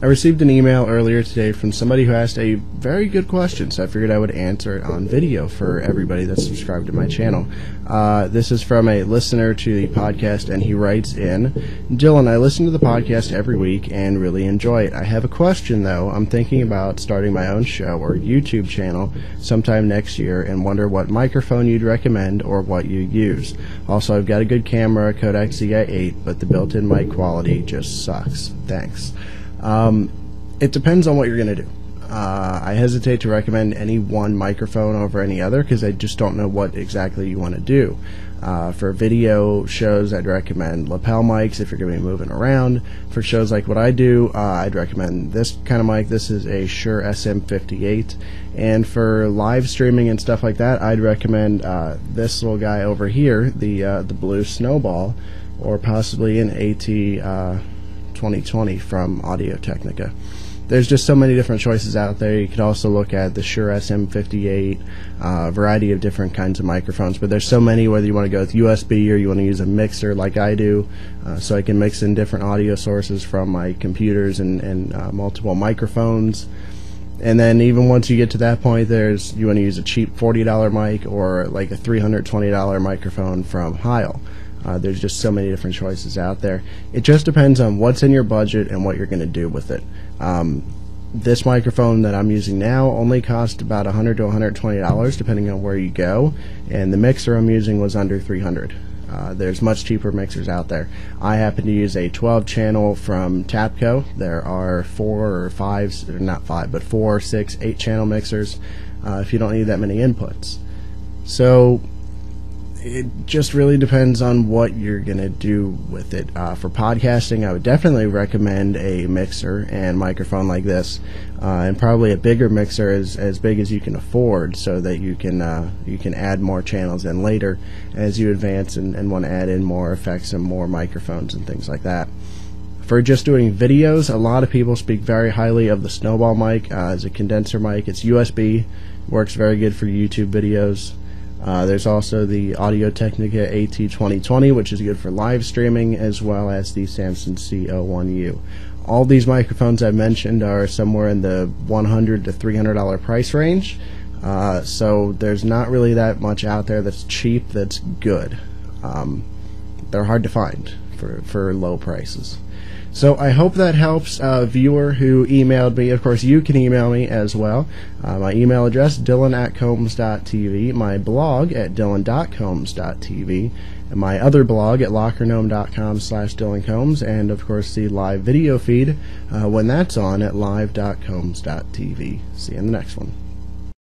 I received an email earlier today from somebody who asked a very good question, so I figured I would answer it on video for everybody that's subscribed to my channel. This is from a listener to the podcast, and he writes in, Dylan, I listen to the podcast every week and really enjoy it. I have a question, though. I'm thinking about starting my own show or YouTube channel sometime next year and wonder what microphone you'd recommend or what you use. Also, I've got a good camera, Kodak ZI-8, but the built-in mic quality just sucks. Thanks. It depends on what you're going to do. I hesitate to recommend any one microphone over any other because I just don't know what exactly you want to do. For video shows, I'd recommend lapel mics if you're going to be moving around. For shows like what I do, I'd recommend this kind of mic. This is a Shure SM58. And for live streaming and stuff like that, I'd recommend this little guy over here, the blue Snowball, or possibly an AT 2020 from Audio-Technica. There's just so many different choices out there. You could also look at the Shure SM58, a variety of different kinds of microphones, but there's so many, whether you want to go with USB or you want to use a mixer like I do, so I can mix in different audio sources from my computers and multiple microphones. And then even once you get to that point, you want to use a cheap $40 mic or like a $320 microphone from Heil. There's just so many different choices out there. It just depends on what's in your budget and what you're going to do with it. This microphone that I'm using now only cost about $100 to $120 depending on where you go, and the mixer I'm using was under $300. There's much cheaper mixers out there. I happen to use a 12 channel from Tapco. There are 4 or 6, 8 channel mixers if you don't need that many inputs. So it just really depends on what you're going to do with it. For podcasting, I would definitely recommend a mixer and microphone like this, and probably a bigger mixer as big as you can afford, so that you can add more channels in later as you advance and want to add in more effects and more microphones and things like that. For just doing videos, a lot of people speak very highly of the Snowball mic as a condenser mic. It's USB, works very good for YouTube videos. There's also the Audio-Technica AT 2020, which is good for live streaming, as well as the Samson C01U. All these microphones I've mentioned are somewhere in the $100 to $300 price range, so there's not really that much out there that's cheap that's good. They're hard to find for low prices. So I hope that helps a viewer who emailed me. Of course, you can email me as well. My email address, dylan@combs.tv, my blog at dylan.combs.tv, and my other blog at lockergnome.com/dylancombs, and of course the live video feed when that's on at live.combs.tv. See you in the next one.